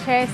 6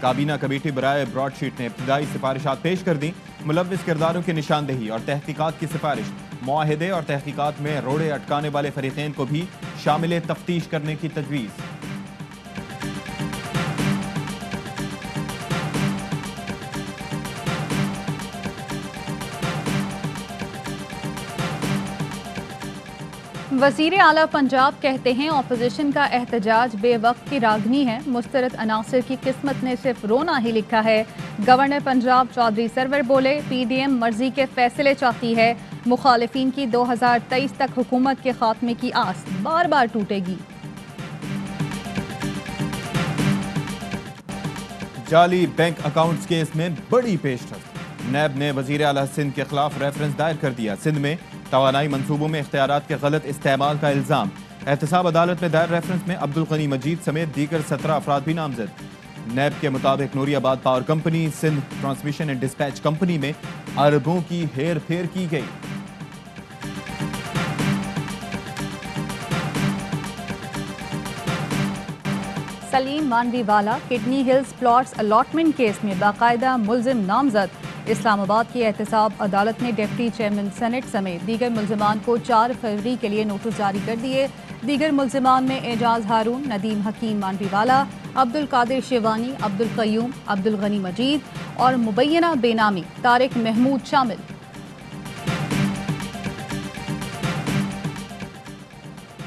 کابینہ کمیٹی برائے Broad sheet نے ابتدائی سفارشات پیش کر دیں. ملوث کرداروں کی نشاندہی اور تحقیقات کی سفارش. معاہدے اور تحقیقات میں روڑے اٹکانے والے فریقین کو بھی شامل تفتیش کرنے کی تجویز. وزیر اعلیٰ پنجاب کہتے ہیں اپوزیشن کا احتجاج بے وقت کی راگنی ہے. مسترد عناصر کی قسمت نے صرف رونا ہی لکھا ہے. گورنر پنجاب چودھری سرور بولے پی ڈی ایم مرضی کے فیصلے چاہتی ہے. مخالفین کی 2023 تک حکومت کے خاتمے کی آس بار بار ٹوٹے گی. جعلی بینک اکاؤنٹس کیس میں بڑی پیش رفت. نیب نے وزیر اعلیٰ سندھ کے خلاف ریفرنس دائر کر دیا. سندھ میں توانائی منصوبوں میں اختیارات کے غلط استعمال کا الزام. احتساب عدالت میں دائر ریفرنس میں عبدالغنی مجید سمیت دیگر 17 افراد بھی نامزد. نیب کے مطابق نوری آباد power company Sindh transmission and dispatch company میں اربوں کی ہیر پھیر کی گئی. سلیم مانوی والا kidney Hills plots allotment case میں باقاعدہ ملزم نامزد. اسلام آباد کی احتساب عدالت نے ڈپٹی چیئرمین سینٹ سمیت دیگر ملزمان کو 4 فروری کے لیے نوٹس جاری کر دیے. دیگر ملزمان میں اعجاز ہارون، ندیم حکیم مانوی والا، عبدالقادر شیوانی، عبدالقیوم، عبدالغنی مجید اور مبینہ بے نامی طارق محمود شامل.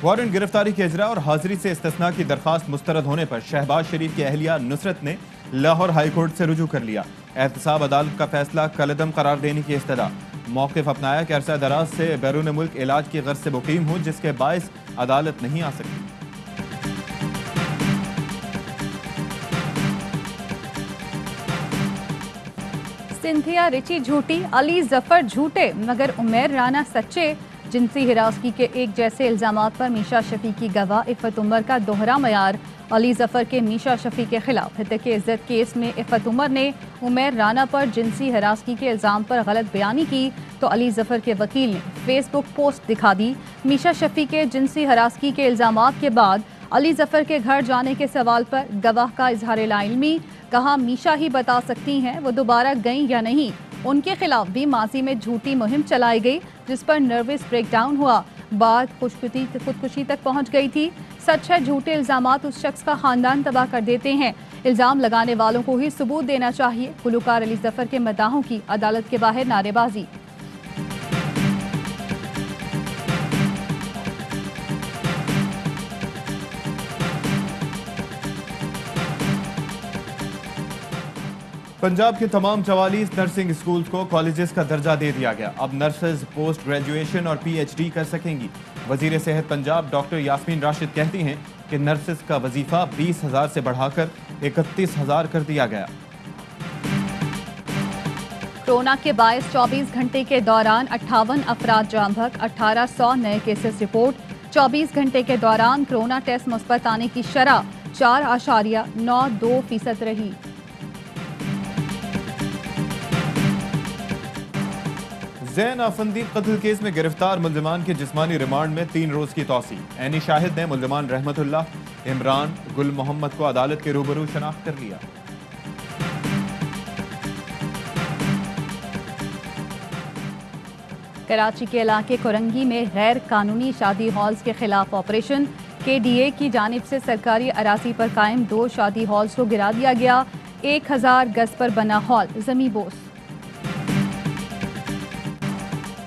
وارنٹ گرفتاری کے اجراء اور حاضری سے استثناء کی درخواست مسترد ہونے پر شہباز شریف کی اہلیہ نصرت نے لاہور ہائی کورٹ سے رجوع کر لیا. احتساب عدالت کا فیصلہ کالعدم قرار دینے کی استدعا. موقف اپنایا کہ عرصہ دراز سے بیرون ملک علاج کی غرض سے مقیم ہوں جس کے باعث عدالت نہیں آ سکتی. سنتھیا رچی جھوٹی، علی ظفر جھوٹے مگر عمیر رانا سچے. جنسی ہراسگی کے ایک جیسے الزامات پر میشا شفیع کی گواہ عفت عمر کا دوہرا معیار. علی ظفر کے میشا شفیع کے خلاف ہتک عزت کیس میں عفت عمر نے عمیر رانا پر جنسی ہراسگی کے الزام پر غلط بیانی کی تو علی ظفر کے وکیل نے فیس بک پوسٹ دکھا دی. میشا شفیع کے جنسی ہراسگی کے الزامات کے بعد علی ظفر کے گھر جانے کے سوال پر گواہ کا اظہار لا علمی. کہا میشا ہی بتا سکتی ہیں وہ دوبارہ گئیں یا نہیں. ان کے خلاف بھی ماضی میں جھوٹی مہم چلائی گئی جس پر نروس بریک ڈاؤن ہوا. بات خودکشی تک پہنچ گئی تھی. سچ ہے جھوٹے الزامات اس شخص کا خاندان تباہ کر دیتے ہیں. الزام لگانے والوں کو ہی ثبوت دینا چاہیے. گلوکار علی ظفر کے مداحوں کی عدالت کے باہر نعرے بازی. پنجاب کے تمام 44 نرسنگ اسکولز کو کالجز کا درجہ دے دیا گیا. اب نرسز پوسٹ گریجویشن اور پی ایچ ڈی کر سکیں گی. وزیر صحت پنجاب ڈاکٹر یاسمین راشد کہتی ہیں کہ نرسز کا وظیفہ 20,000 سے بڑھا کر 31,000 کر دیا گیا. کورونا کے باعث 24 گھنٹے کے دوران 58 افراد جاں بحق، 1800 نئے کیسز رپورٹ. 24 گھنٹے کے دوران کورونا ٹیسٹ مثبت آنے کی شرح 4.92% رہی. زین آفندی قتل کیس میں گرفتار ملزمان کے جسمانی ریمانڈ میں 3 روز کی توسیع. عینی شاہد نے ملزمان رحمت اللہ، عمران، گل محمد کو عدالت کے روبرو شناخت کر لیا. کراچی کے علاقے کورنگی میں غیر قانونی شادی ہالز کے خلاف آپریشن. کے ڈی اے کی جانب سے سرکاری اراضی پر قائم 2 شادی ہالز کو گرا دیا گیا. 1000 گز پر بنا ہال زمیں بوس.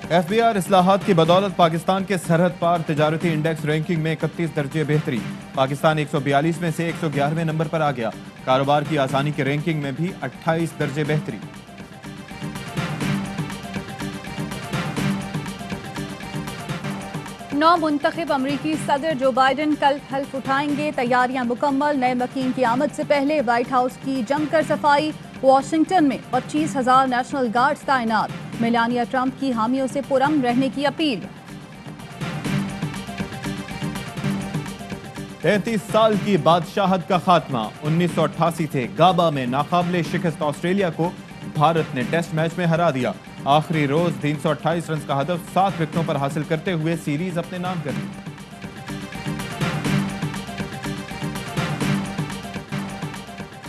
ایف بی آر اصلاحات کی بدولت پاکستان کے سرحد پار تجارتی انڈیکس رینکنگ میں 31 درجے بہتری. پاکستان 142 میں سے 111ویں نمبر پر آ گیا. کاروبار کی آسانی کی رینکنگ میں بھی 28 درجے بہتری. نو منتخب امریکی صدر جو بائیڈن کل حلف اٹھائیں گے. تیاریاں مکمل. نئے مکین کی آمد سے پہلے وائٹ ہاؤس کی جم کر صفائی. واشنگٹن میں 25,000 نیشنل گارڈز تعینات. میلانیا ٹرمپ کی حامیوں سے پرامن رہنے کی اپیل. 33 سال کی بادشاہت کا خاتمہ. 1988 سے گابا میں ناقابل شکست آسٹریلیا کو بھارت نے ٹیسٹ میچ میں ہرا دیا. آخری روز 328 رنز کا ہدف 7 وکٹوں پر حاصل کرتے ہوئے سیریز اپنے نام کر لی.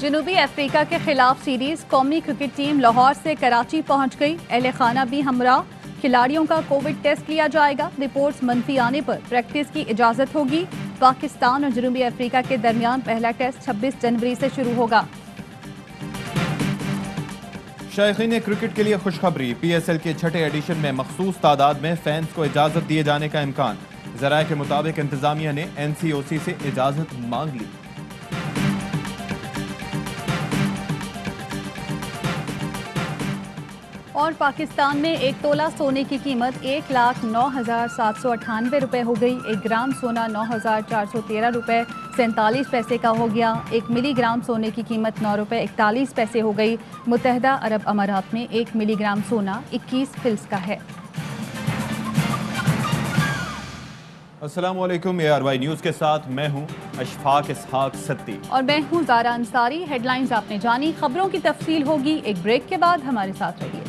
جنوبی افریقہ کے خلاف سیریز قومی کرکٹ ٹیم لاہور سے کراچی پہنچ گئی. اہل خانہ بھی ہمراہ. کھلاڑیوں کا کووڈ ٹیسٹ لیا جائے گا. رپورٹس منفی آنے پر پریکٹس کی اجازت ہوگی. پاکستان اور جنوبی افریقہ کے درمیان پہلا ٹیسٹ 26 جنوری سے شروع ہوگا. شائقین کرکٹ کے لیے خوشخبری. پی ایس ایل کے چھٹے ایڈیشن میں مخصوص تعداد میں فینس کو اجازت دیے جانے کا امکان. ذرائع کے مطابق انتظامیہ نے این سی او سی سے اجازت مانگ لی. اور پاکستان میں 1 تولہ سونے کی قیمت 1,09,798 روپے ہو گئی. 1 گرام سونا 9,413 روپے 47 پیسے کا ہو گیا. 1 ملی گرام سونے کی قیمت 9 روپے 41 پیسے ہو گئی. متحدہ عرب امارات میں 1 ملی گرام سونا 21 فلس کا ہے. السلام علیکم. اے آر وائی نیوز کے ساتھ میں ہوں اشفاق اسحاق ستی اور میں ہوں زارا انصاری. ہیڈ لائنز آپ نے جانی. خبروں کی تفصیل ہوگی ایک بریک کے بعد. ہمارے ساتھ رہیے.